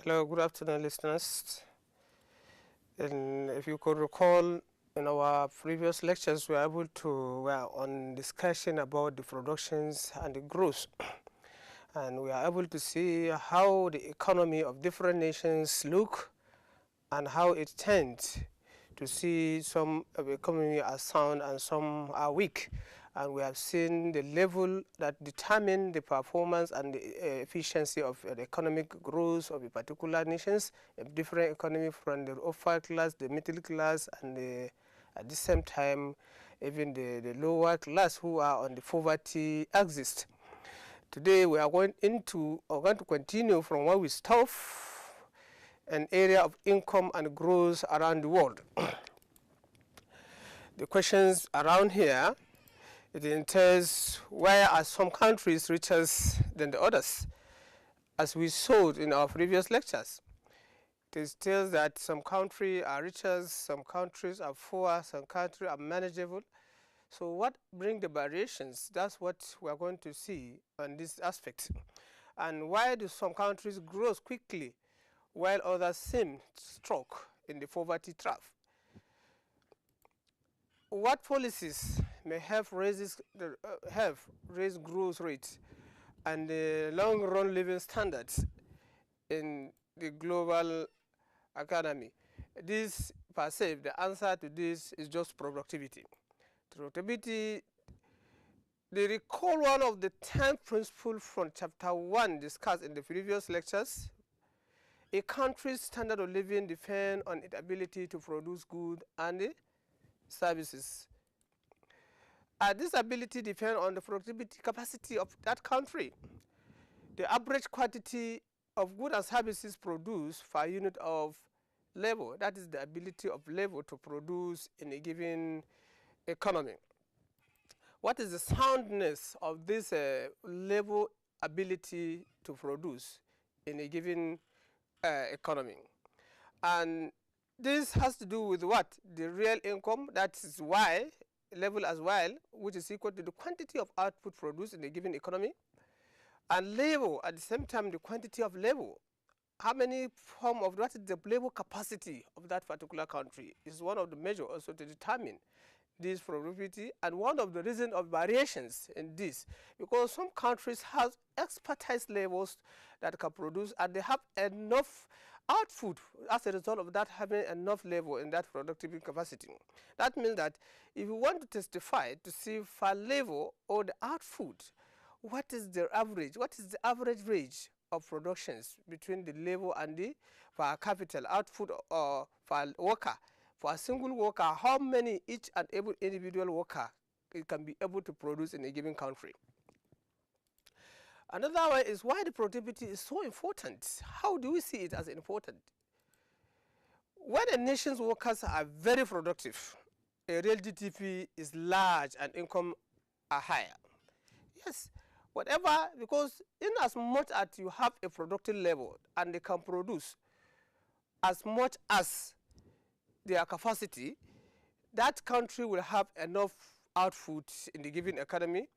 Hello, good afternoon, listeners. And if you could recall, in our previous lectures, we were on discussion about the productions and the growth, and we are able to see how the economy of different nations look and how it tends to see some of the economy are sound and some are weak. And we have seen the level that determine the performance and the efficiency of the economic growth of the particular nations, a different economy from the upper class, the middle class, and at the same time, even the lower class who are on the poverty axis. Today we are going to continue from where we stopped, an area of income and growth around the world. The questions around here, it entails why are some countries richer than the others, as we saw in our previous lectures. It tells that some countries are richer, some countries are poor, some countries are manageable. So what brings the variations? That's what we are going to see on this aspect. And why do some countries grow quickly while others seem stuck in the poverty trap? What policies may have raised growth rates and the long-run living standards in the global economy? This, per se, the answer to this is just productivity. Productivity, they recall one of the 10 principles from chapter 1 discussed in the previous lectures. A country's standard of living depends on its ability to produce goods and services. This ability depends on the productivity capacity of that country. The average quantity of goods and services produced per unit of labor, that is the ability of labor to produce in a given economy. What is the soundness of this labor ability to produce in a given economy? And this has to do with what? The real income, that is Y, level as well, which is equal to the quantity of output produced in a given economy, and labor at the same time, the quantity of labor. How many form of what is the labor capacity of that particular country is one of the measures also to determine this productivity, and one of the reasons of variations in this, because some countries have expertise labors that can produce and they have enough output as a result of that having enough labor in that productivity capacity. That means that if you want to testify to see for labor or the output, what is the average range of productions between the labor and the per capital output or per worker? For a single worker, how many each and every individual worker can be able to produce in a given country? Another one is why the productivity is so important. How do we see it as important? When a nation's workers are very productive, a real GDP is large and income are higher. Yes, whatever, because in as much as you have a productive level and they can produce as much as their capacity, that country will have enough output in the given economy.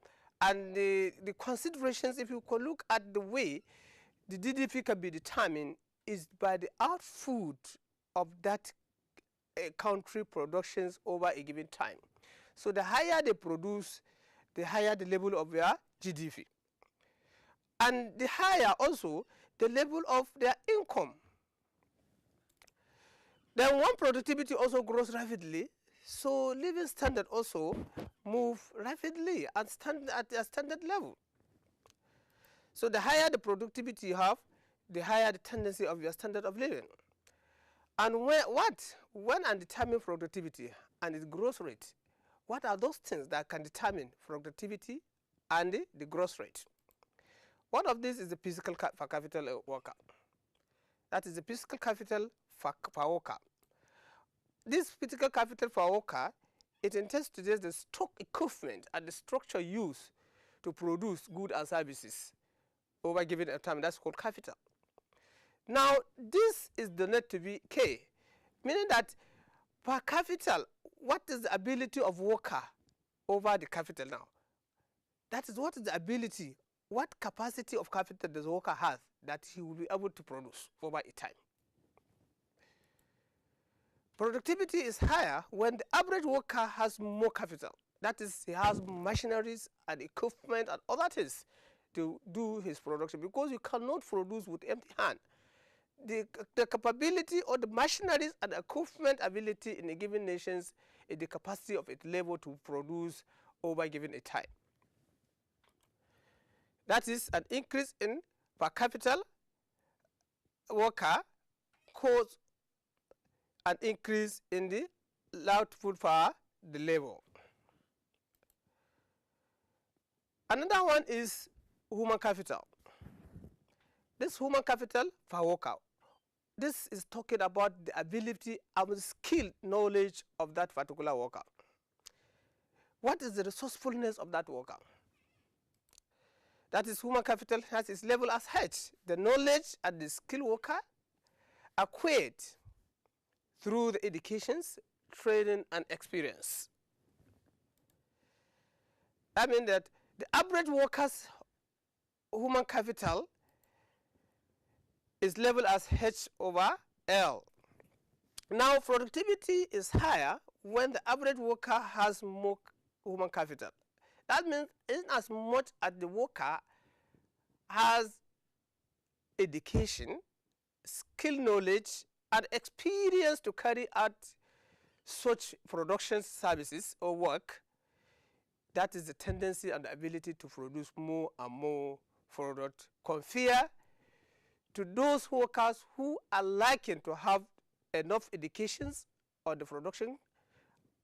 And the considerations, if you could look at the way the GDP can be determined, is by the output of that country productions over a given time. So the higher they produce, the higher the level of their GDP. And the higher also the level of their income. Then when productivity also grows rapidly, so living standard also move rapidly and stand at a standard level. So the higher the productivity you have, the higher the tendency of your standard of living. And when and determine productivity and its growth rate, what are those things that can determine productivity and the growth rate? One of these is the physical per capital worker. That is the physical capital per worker. This physical capital per worker, it entails to just the stock equipment and the structure used to produce goods and services over a given time. That's called capital. Now, this is the net to be K, meaning that per capital, what is the ability of worker over the capital now? That is what is the ability what capacity of capital does the worker have that he will be able to produce over a time. Productivity is higher when the average worker has more capital. That is, he has machineries and equipment and other things to do his production, because you cannot produce with empty hand. The capability or the machineries and equipment ability in a given nation is the capacity of its labor to produce over given a time. That is, an increase in per capita worker cause an increase in the output for the labor. Another one is human capital. This human capital per worker, this is talking about the ability and skill, knowledge of that particular worker. What is the resourcefulness of that worker? That is, human capital has its level as H. The knowledge and the skill worker acquired through the educations, training, and experience. I mean that the average worker's human capital is level as H over L. Now, productivity is higher when the average worker has more human capital. That means in as much as the worker has education, skill, knowledge, and experience to carry out such production services or work, that is the tendency and the ability to produce more and more product compared to those workers who are lacking to have enough educations on the production,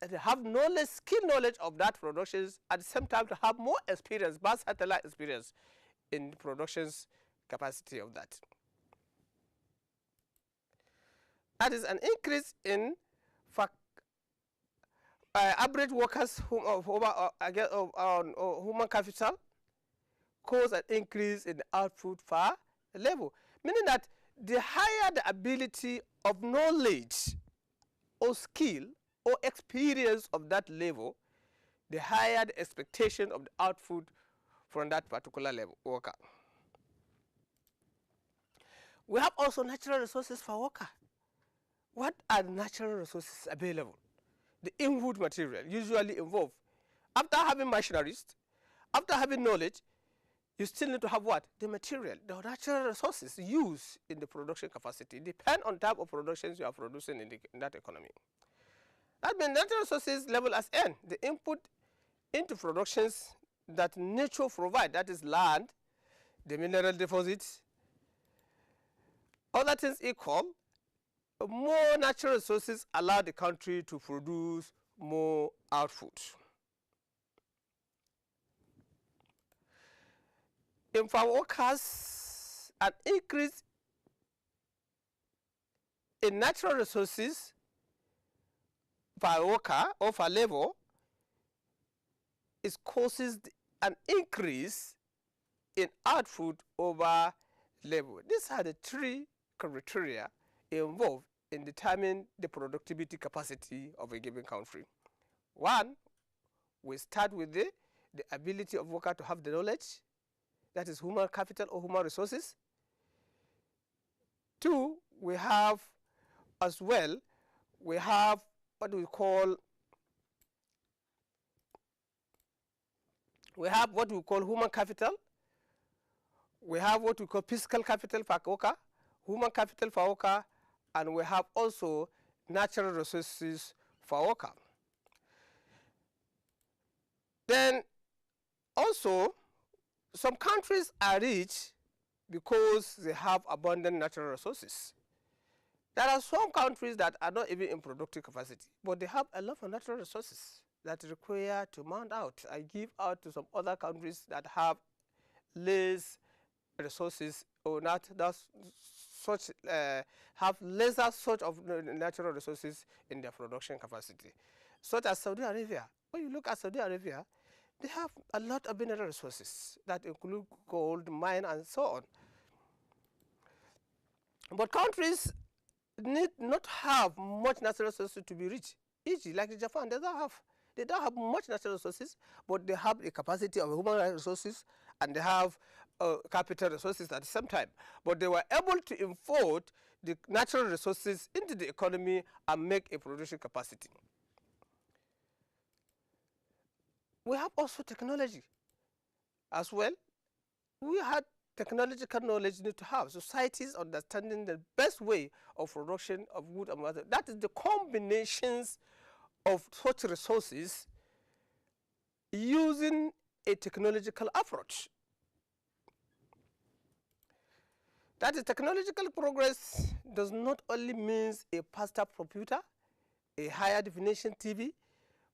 and they have knowledge, skill knowledge of that productions, at the same time to have more experience, versatile experience in the production's capacity of that. That is an increase in average workers human capital cause an increase in the output per level, meaning that the higher the ability of knowledge or skill or experience of that level, the higher the expectation of the output from that particular level worker. We have also natural resources for worker. What are the natural resources available? The input material usually involved. After having machineries, after having knowledge, you still need to have what? The material, the natural resources used in the production capacity depend on type of productions you are producing in that economy. That means natural resources level as N, the input into productions that nature provide, that is land, the mineral deposits, other things equal, more natural resources allow the country to produce more output. In farm workers, an increase in natural resources per worker or per labor causes an increase in output over labor. These are the three criteria involved in determining the productivity capacity of a given country. One, we start with the ability of worker to have the knowledge, that is human capital or human resources. Two, we have as well, we have what we call human capital. We have what we call physical capital per worker, human capital per worker, and we have also natural resources for worker. Then also, some countries are rich because they have abundant natural resources. There are some countries that are not even in productive capacity, but they have a lot of natural resources that require to mount out and give out to some other countries that have less resources or not such have lesser sort of natural resources in their production capacity, such as Saudi Arabia. When you look at Saudi Arabia, they have a lot of mineral resources that include gold, mine, and so on. But countries need not have much natural resources to be rich. E.g., like Japan, they don't have much natural resources, but they have the capacity of human resources, and they have capital resources at the same time, but they were able to import the natural resources into the economy and make a production capacity. We have also technology as well. We had technological knowledge need to have. Societies understanding the best way of production of wood and water. That is the combinations of such resources using a technological approach. That is, technological progress does not only mean a faster computer, a higher definition TV,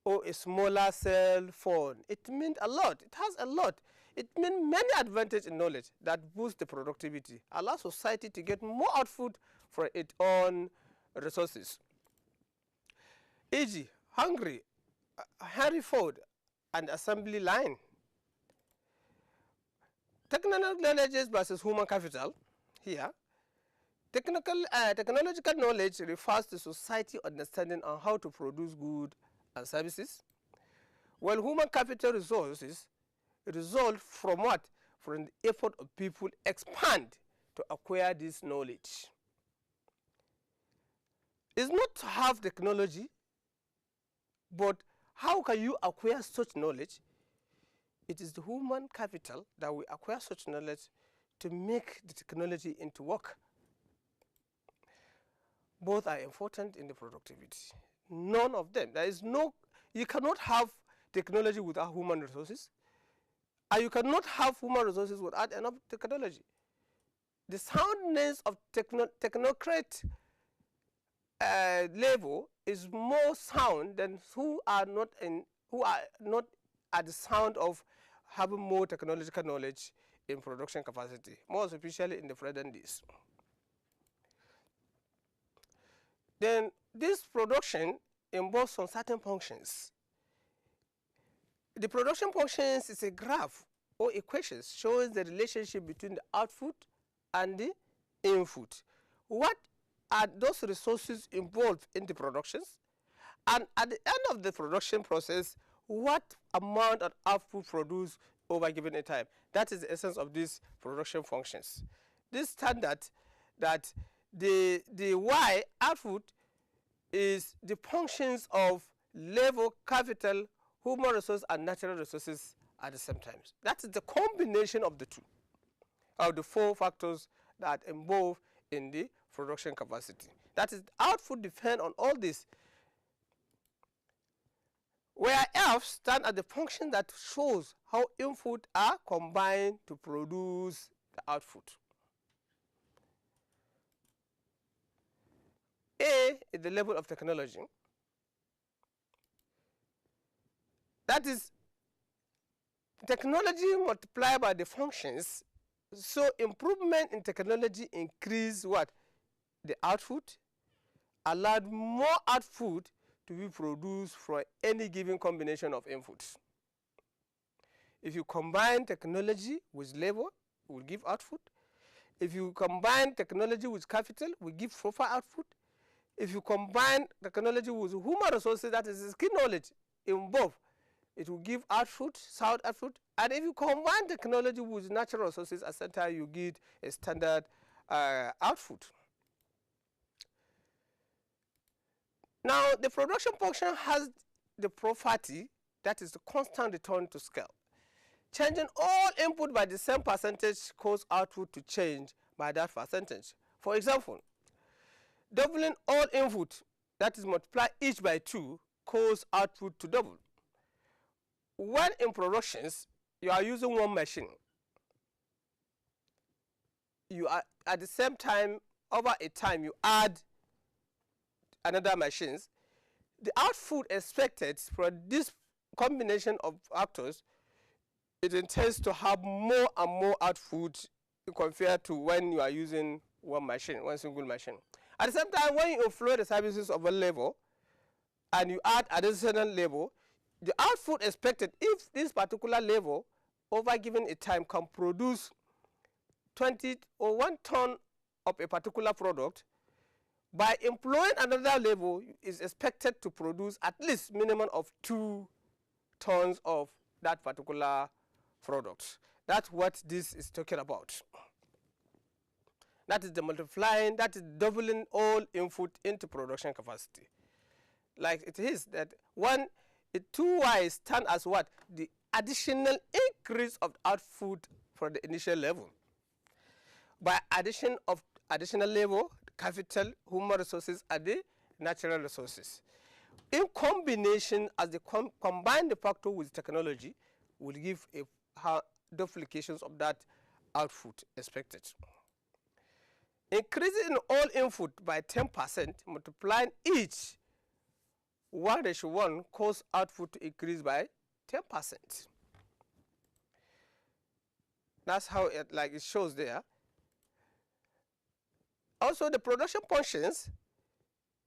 or a smaller cell phone. It means a lot. It has a lot. It means many advantages in knowledge that boost the productivity, allow society to get more output for its own resources. E.g., Hungary, Henry Ford, and assembly line. Technical knowledge versus human capital. Here, technological knowledge refers to society understanding on how to produce goods and services, while human capital resources result from what? From the effort of people expand to acquire this knowledge. It's not to have technology, but how can you acquire such knowledge? It is the human capital that will acquire such knowledge to make the technology into work. Both are important in the productivity. None of them. There is no, you cannot have technology without human resources, and you cannot have human resources without enough technology. The soundness of technocrat level is more sound than who are not at the sound of having more technological knowledge in production capacity, more especially in the present days. Then this production involves some certain functions. The production functions is a graph or equations showing the relationship between the output and the input. What are those resources involved in the productions? And at the end of the production process, what amount of output produced over given a time? That is the essence of these production functions. This standard that the Y output is the functions of labor, capital, human resource, and natural resources at the same time. That is the combination of the two, of the four factors that involve in the production capacity. That is, output depends on all this, where F stands as the function that shows how input are combined to produce the output. A is the level of technology. That is, technology multiplied by the functions. So improvement in technology increase what? The output, allowed more output to be produced from any given combination of inputs. If you combine technology with labor, it will give output. If you combine technology with capital, it will give proper output. If you combine technology with human resources, that is skill knowledge involved, it will give output, sound output. And if you combine technology with natural resources, at the time you get a standard output. Now, the production function has the property that is the constant return to scale. Changing all input by the same percentage causes output to change by that percentage. For example, doubling all input, that is multiply each by 2, causes output to double. When in productions, you are using one machine, you are at the same time, over a time, you add another machines, the output expected from this combination of factors, it intends to have more and more output compared to when you are using one machine, one single machine. At the same time, when you employ the services of a level and you add additional level, the output expected, if this particular level over given a time can produce 20 or 1 ton of a particular product, by employing another level is expected to produce at least minimum of 2 tons of that particular product. That's what this is talking about. That is the multiplying, that is doubling all input into production capacity. Like it is that 2y stand as what? The additional increase of output from the initial level. By addition of additional labor, capital, human resources, and the natural resources. In combination, as they combine the factor with technology, will give a duplications of that output expected. Increasing all input by 10%, multiplying each 1:1 cause output to increase by 10%. That's how it shows there. Also, the production functions,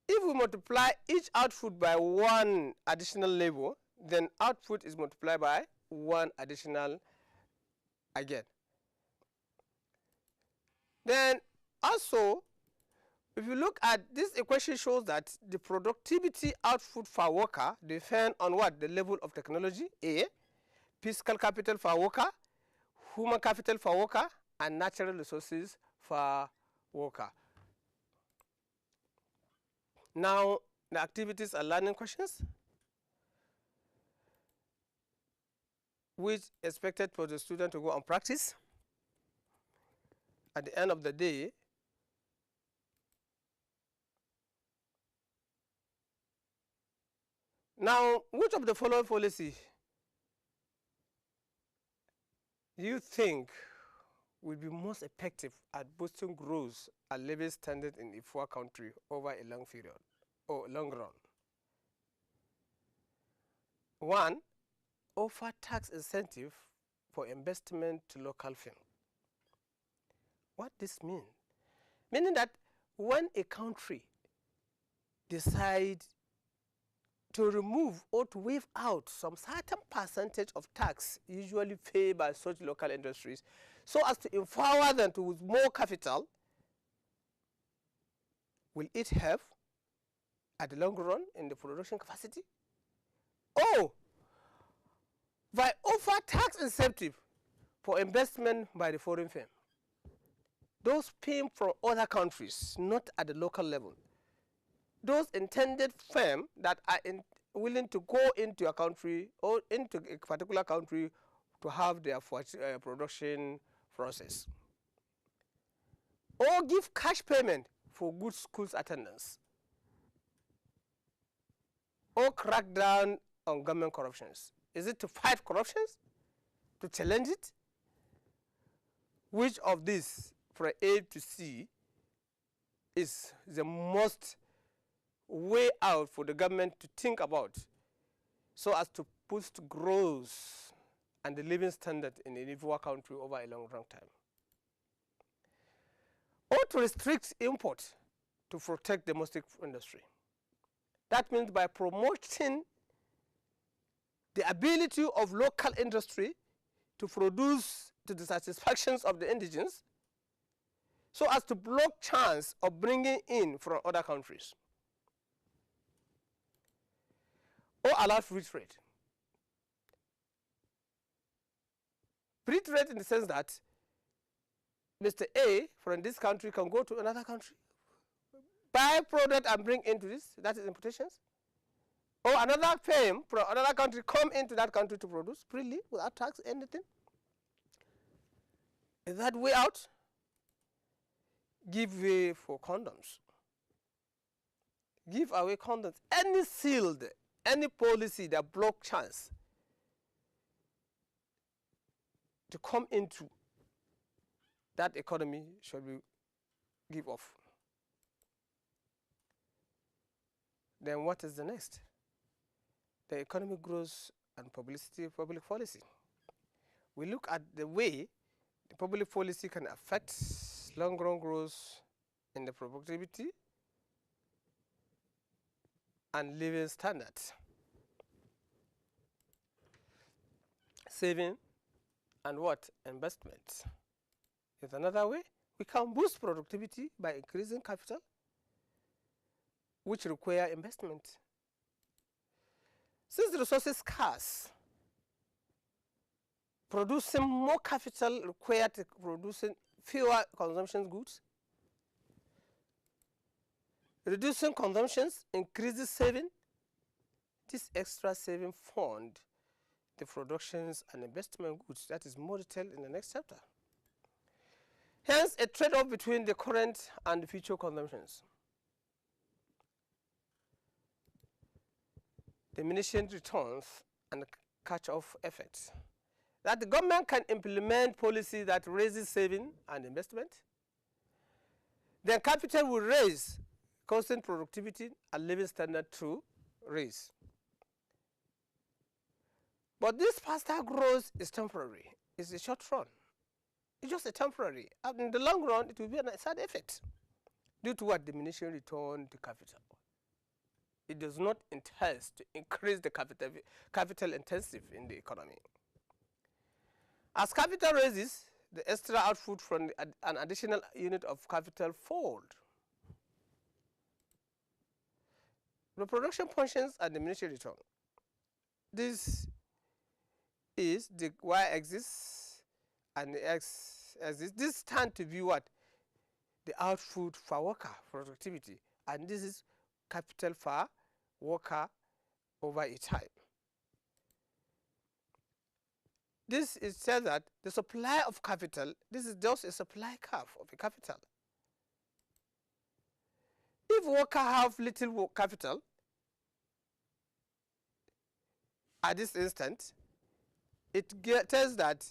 if we multiply each output by 1 additional labor, then output is multiplied by 1 additional again. Then also, if you look at this equation, shows that the productivity output for worker depend on what? The level of technology, A, physical capital for worker, human capital for worker, and natural resources for worker. Now, the activities and learning questions, which expected for the student to go and practice. At the end of the day, now, which of the following policy do you think will be most effective at boosting growth and living standard in a poor country over a long period or long run? 1, offer tax incentive for investment to local firm. What this means? Meaning that when a country decides to remove or to waive out some certain percentage of tax usually paid by such local industries, so as to empower them to with more capital, will it help at the long run in the production capacity? Or by offer tax incentive for investment by the foreign firm, those paying from other countries, not at the local level, those intended firms that are willing to go into a country or into a particular country to have their production process, or give cash payment for good schools attendance, or crack down on government corruptions. Is it to fight corruptions? To challenge it? Which of these, from A to C, is the most way out for the government to think about so as to boost growth and the living standard in a poor country over a long time? Or to restrict import to protect domestic industry. That means by promoting the ability of local industry to produce to the satisfactions of the indigenes, so as to block chance of bringing in from other countries. Or allow free trade. Free trade in the sense that Mr. A from this country can go to another country, buy product and bring into this, that is importations. Or another firm from another country come into that country to produce freely without tax, anything. Is that way out? Give way for condoms. Give away condoms. Any sealed, any policy that block chance to come into that economy should be give off. Then what is the next? The economic growth and public policy. We look at the way the public policy can affect long-run growth in the productivity and living standards. Saving and what? Investment is another way. We can boost productivity by increasing capital, which require investment. Since the resources scarce, producing more capital required to producing fewer consumption goods. Reducing consumptions increases saving. This extra saving fund the productions and investment goods. That is more detailed in the next chapter. Hence, a trade-off between the current and the future consumptions. Diminishing returns and catch-off effects. That the government can implement policy that raises saving and investment. Then capital will raise, constant productivity and living standard to raise. But this faster growth is temporary. It's a short run. It's just a temporary. And in the long run, it will be a side effect due to what? Diminishing return to capital. It does not entice to increase the capital intensive in the economy. As capital raises, the extra output from an additional unit of capital falls. The production functions and diminishing return. This is the y-axis and the x-axis. This tend to be what? The output for worker productivity, and this is capital for worker over a time. This is said that the supply of capital, this is just a supply curve of a capital. If worker have little capital at this instant, it tells that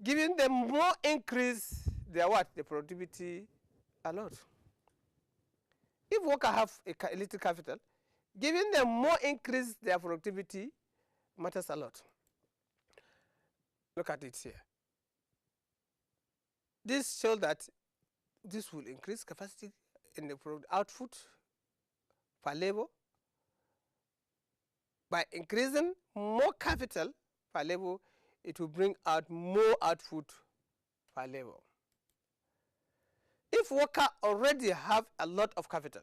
giving them more increase their what? The productivity a lot. If worker have a little capital, giving them more increase their productivity matters a lot. Look at it here. This shows that this will increase capacity in the output per labor. By increasing more capital per labor, it will bring out more output per labor. If workers already have a lot of capital,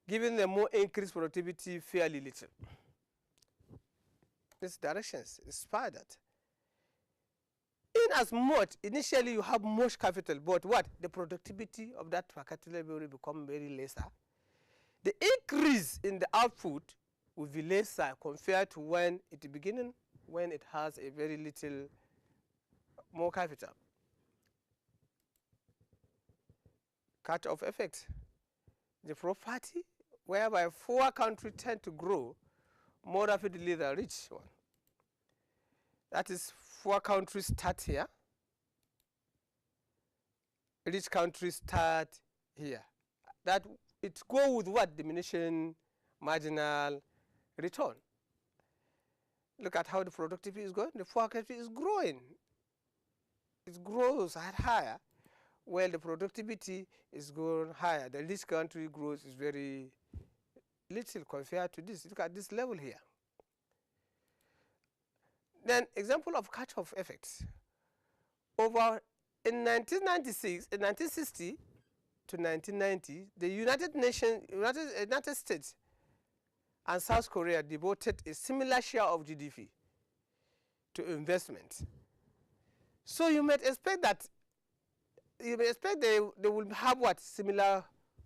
giving them more increased productivity fairly little. These directions inspire that. In as much, initially you have much capital, but what? The productivity of that capital will become very lesser. The increase in the output will be lesser compared to when it beginning, when it has a very little more capital. Cut-off effect. The property whereby poor countries tend to grow more rapidly than rich one. That is, poor countries start here, rich countries start here. That it go with what? Diminishing marginal return. Look at how the productivity is going. The poor country is growing. It grows higher, while the productivity is going higher. The rich country growth is very little compared to this. Look at this level here. Then example of catch-off effects. Over in 1960 to 1990, the United States and South Korea devoted a similar share of GDP to investment. So you might expect that they will have what? Similar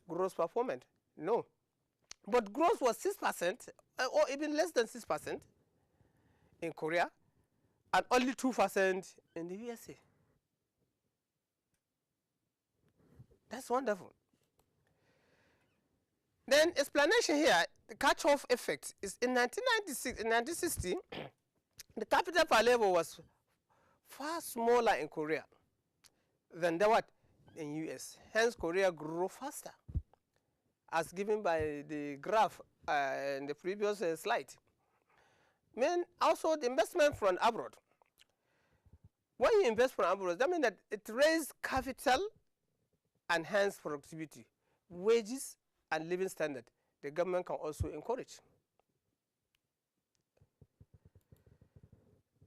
growth performance. No. But growth was 6% or even less than 6% in Korea and only 2% in the USA. That's wonderful. Then explanation here, the catch-off effect is in 1960, the capital per labor was far smaller in Korea than the what? In US. Hence, Korea grew faster, as given by the graph in the previous slide. Also the investment from abroad. When you invest from abroad, that means that it raises capital and hence productivity, wages and living standard. The government can also encourage.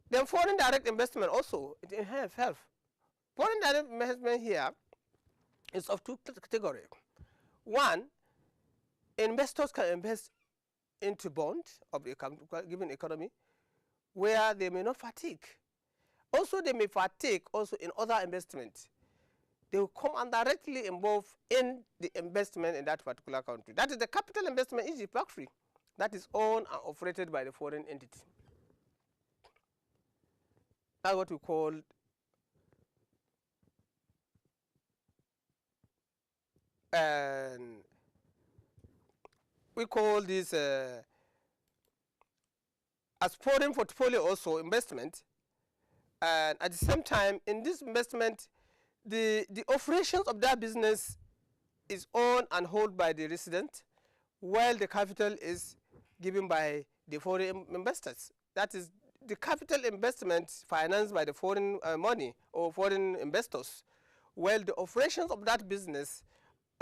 Then foreign direct investment also, it enhances health. Foreign direct investment here is of two categories. One, investors can invest into bond of the given economy where they may not fatigue. Also, they may fatigue also in other investments. They will come and directly involved in the investment in that particular country. That is the capital investment is the factory that is owned and operated by the foreign entity. That's what we call this as foreign portfolio also investment. And at the same time, in this investment, the operations of that business is owned and held by the resident, while the capital is given by the foreign investors. That is the capital investment financed by the foreign money or foreign investors, while the operations of that business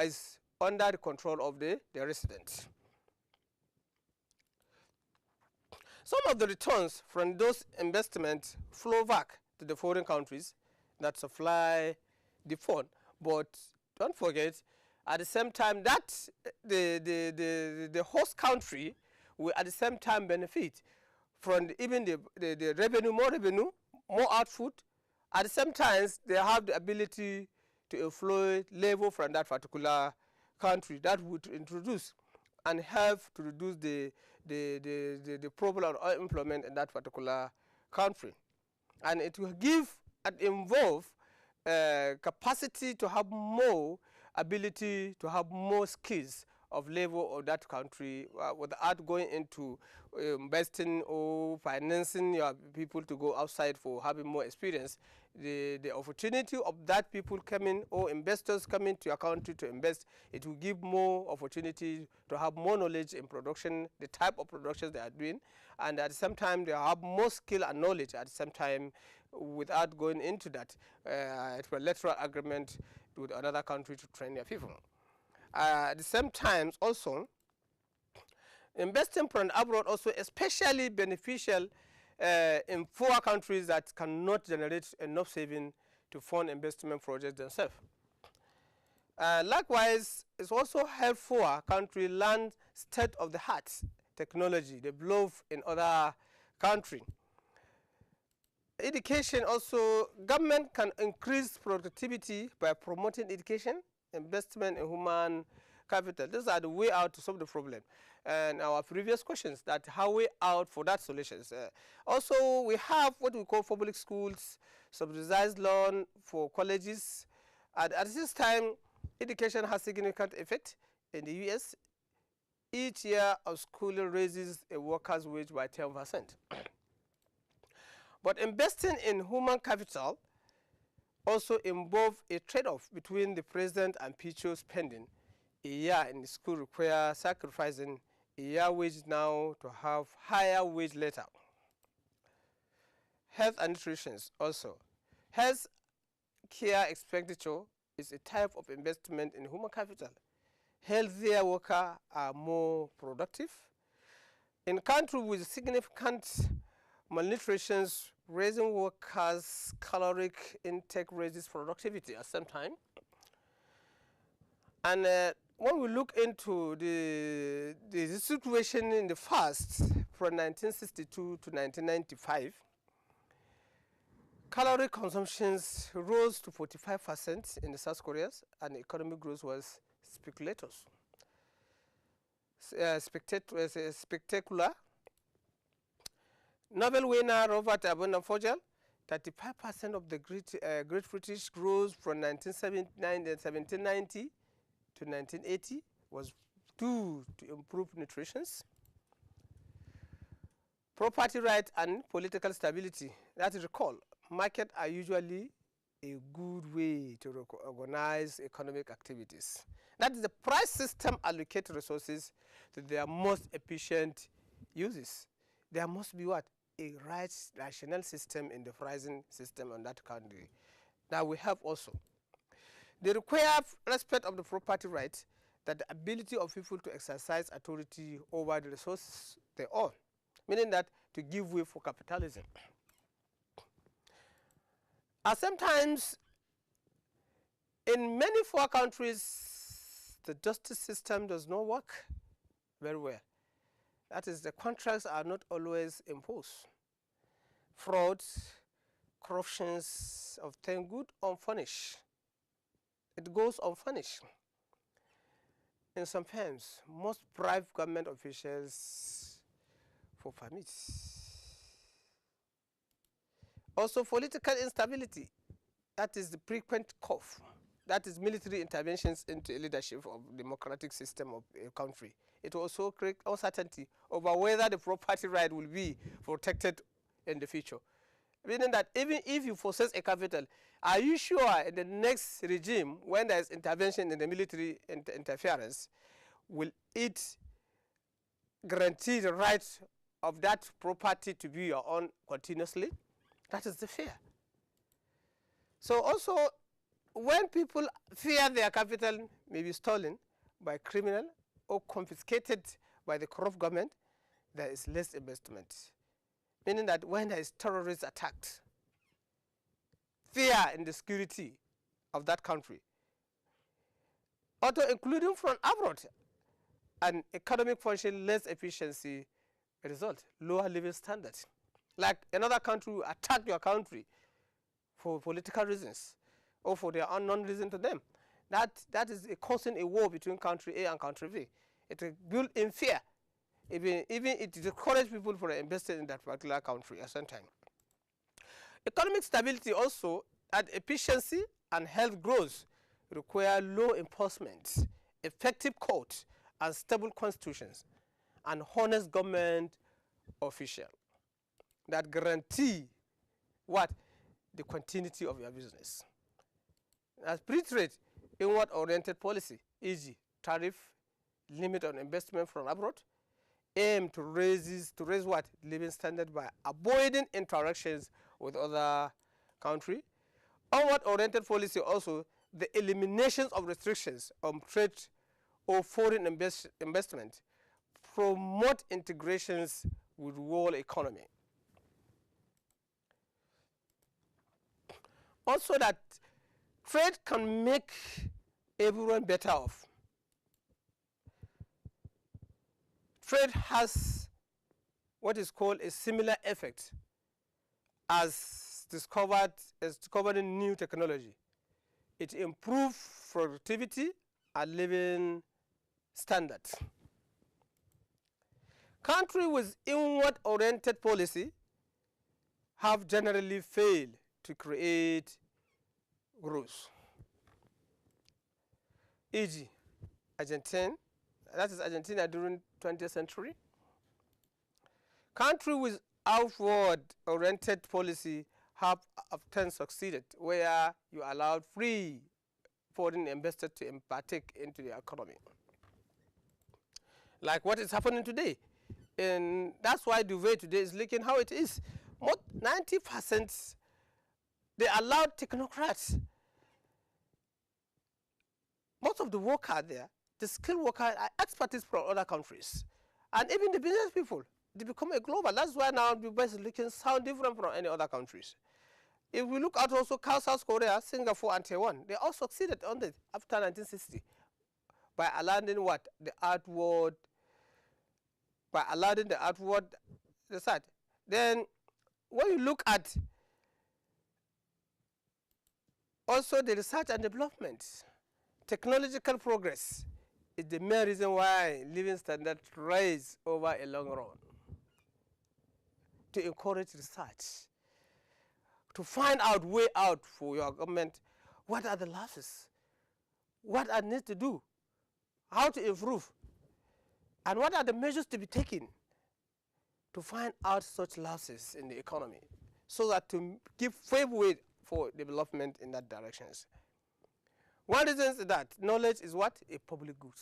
is under the control of the resident. Some of the returns from those investments flow back to the foreign countries that supply the fund, but don't forget, at the same time that the host country will at the same time benefit from even the revenue, more output. At the same time, they have the ability to employ labor from that particular country that would introduce and help to reduce the problem of unemployment in that particular country. And it will give and involve capacity to have more ability to have more skills of labor of that country without going into investing or financing your people to go outside for having more experience. The opportunity of that people coming or investors coming to your country to invest, it will give more opportunity to have more knowledge in production, the type of productions they are doing, and at the same time they have more skill and knowledge at the same time without going into that bilateral agreement with another country to train their people. At the same time also, investing from abroad also especially beneficial in poor countries that cannot generate enough saving to fund investment projects themselves. Likewise, it's also helpful country learn state-of-the-art technology developed in other countries. Education also, government can increase productivity by promoting education, investment in human capital. These are the way out to solve the problem. And our previous questions, that how way out for that solutions. Also, we have what we call public schools, subsidized loan for colleges. At this time, education has significant effect in the US. Each year of schooling raises a worker's wage by 10%. But investing in human capital also involves a trade-off between the present and future spending. A year in the school requires sacrificing a year wage now to have higher wage later. Health and nutrition also. Health care expenditure is a type of investment in human capital. Healthier workers are more productive. In countries with significant malnutrition, raising workers' caloric intake raises productivity at the same time. And when we look into the situation in the past, from 1962 to 1995, calorie consumptions rose to 45% in the South Korea, and economic growth was spectacular. Nobel winner Robert Abundant-Fogel, 35% of the Great British growth from 1790 to 1980 was due to improved nutrition. Property rights and political stability. That is recall. Markets are usually a good way to organize economic activities. That is the price system allocate resources to their most efficient uses. There must be what? A rational system in the pricing system on that country. Now we have also the required respect of the property rights, that the ability of people to exercise authority over the resources they own, meaning that to give way for capitalism. Sometimes in many poor countries, the justice system does not work very well. That is, the contracts are not always imposed. Frauds, corruptions obtain good unpunished. It goes unpunished. In some firms, most bribe government officials for permits. Also, political instability. That is the frequent cough. That is military interventions into leadership of democratic system of a country. It also creates uncertainty over whether the property right will be protected in the future. Meaning that even if you possess a capital, are you sure in the next regime, when there is intervention in the military interference, will it guarantee the right of that property to be your own continuously? That is the fear. So also, when people fear their capital may be stolen by criminal or confiscated by the corrupt government, there is less investment. Meaning that when there is terrorist attacks, fear in the security of that country, also including from abroad, and economic function, less efficiency, result, lower living standards. Like another country will attack your country for political reasons or for their unknown reason to them. That is causing a war between country A and country B. It will build in fear. Even it discourages people from investing in that particular country at some time. Economic stability also, and efficiency and health growth require law enforcement, effective courts, and stable constitutions, and honest government official that guarantee what? The continuity of your business. As free trade, inward-oriented policy, e.g., tariff, limit on investment from abroad, aim to raise what? Living standard by avoiding interactions with other countries. Onward-oriented policy also, the elimination of restrictions on trade or foreign investment, promote integrations with world economy. Also that trade can make everyone better off. Trade has what is called a similar effect as discovering new technology. It improves productivity and living standards. Countries with inward-oriented policy have generally failed to create growth. E.g., Argentina, that is Argentina during 20th century. Countries with outward-oriented policy have often succeeded, where you allowed free foreign investors to partake into the economy. Like what is happening today. And that's why Dubai today is looking how it is. 90%, they allowed technocrats. Most of the workers there, the skilled workers are experts from other countries. And even the business people, they become a global. That's why now Dubai is looking sound different from any other countries. If we look at also South Korea, Singapore, and Taiwan, they all succeeded on this after 1960 by allowing what? The outward, by allowing the outward research. Then when you look at also the research and development, technological progress is the main reason why living standards rise over a long run. To encourage research, to find out way out for your government, what are the losses, what are needs to do, how to improve, and what are the measures to be taken to find out such losses in the economy, so that to give way for development in that direction. One reason is that knowledge is what? A public good.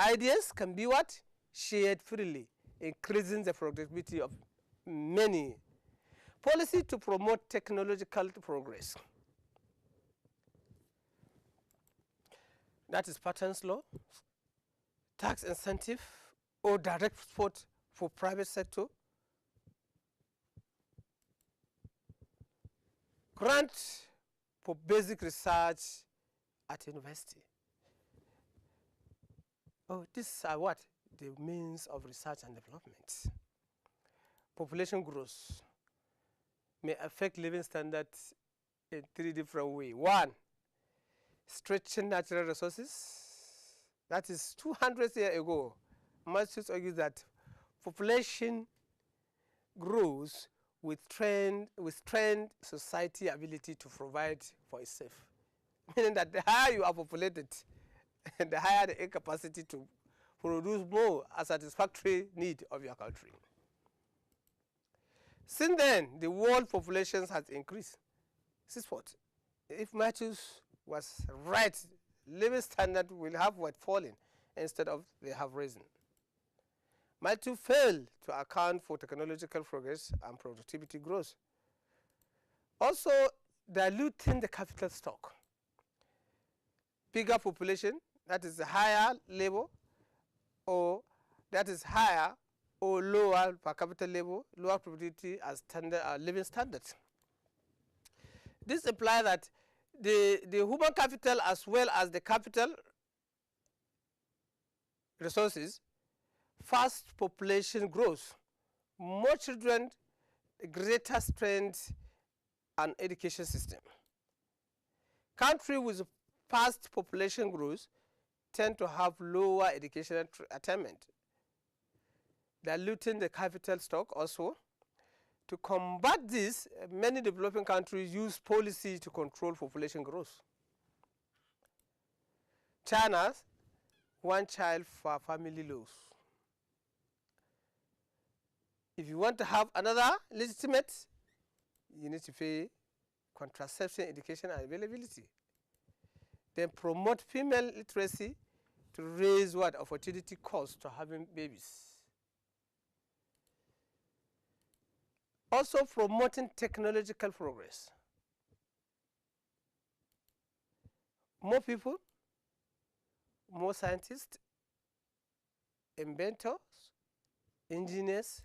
Ideas can be what? Shared freely, increasing the productivity of many. Policy to promote technological progress. That is patents law, tax incentive, or direct support for private sector. Grant for basic research at university. Oh, these are what? the means of research and development. Population growth may affect living standards in 3 different ways. 1, stretching natural resources. That is 200 years ago. Marxists argue that population grows with trained society ability to provide for itself. Meaning that the higher you are populated, the higher the capacity to produce more a satisfactory need of your country. Since then, the world population has increased. This is what? If Matthews was right, living standard will have what fallen instead of they have risen. Matthew failed to account for technological progress and productivity growth. Also, diluting the capital stock. Bigger population, that is higher labor, or that is higher or lower per capita level, lower productivity as standard, living standards. This implies that the human capital as well as the capital resources, fast population growth, more children, greater strength and education system. Countries with fast population growth tend to have lower educational attainment. Diluting the capital stock also. To combat this, many developing countries use policy to control population growth. China's one child per family laws. If you want to have another legitimate, you need to pay contraception, education, and availability. Then promote female literacy to raise what opportunity cost to having babies. Also promoting technological progress. More people, more scientists, inventors, engineers,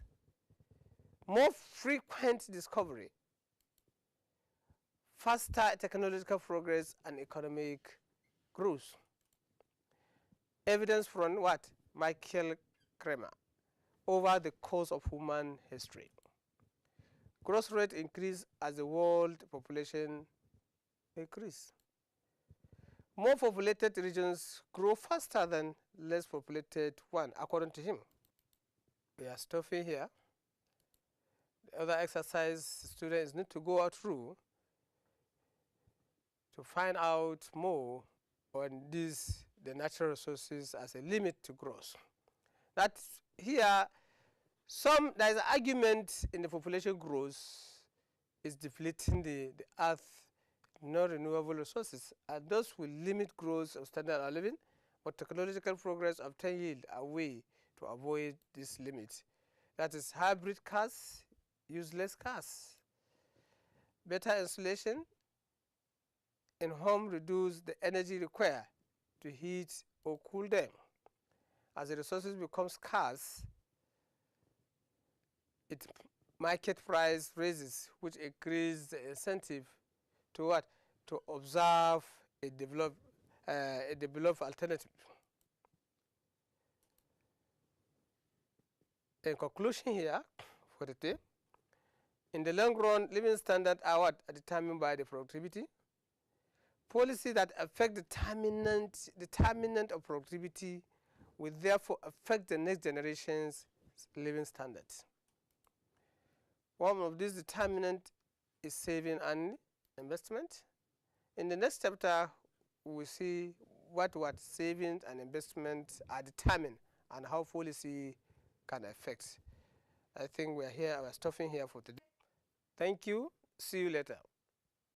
more frequent discovery, faster technological progress and economic growth. Evidence from what? Michael Kramer over the course of human history. Growth rate increase as the world population increase. More populated regions grow faster than less populated one, according to him. We are stopping here. The other exercise students need to go out through to find out more on this, the natural resources as a limit to growth. That here, there is an argument in the population growth is depleting the earth non-renewable resources, and those will limit growth of standard of living, but technological progress obtain yield a way to avoid this limit. That is hybrid cars, useless cars. Better insulation in home reduce the energy required to heat or cool them. As the resources become scarce, its market price raises, which increases the incentive to what? To observe a developed alternative. In conclusion here for the day, in the long run, living standards are what? Are determined by the productivity. Policy that affect the determinant of productivity will therefore affect the next generation's living standards. One of these determinants is saving and investment. In the next chapter, we will see what savings and investment are determined and how policy can affect. I think we're stopping here for today. Thank you. See you later.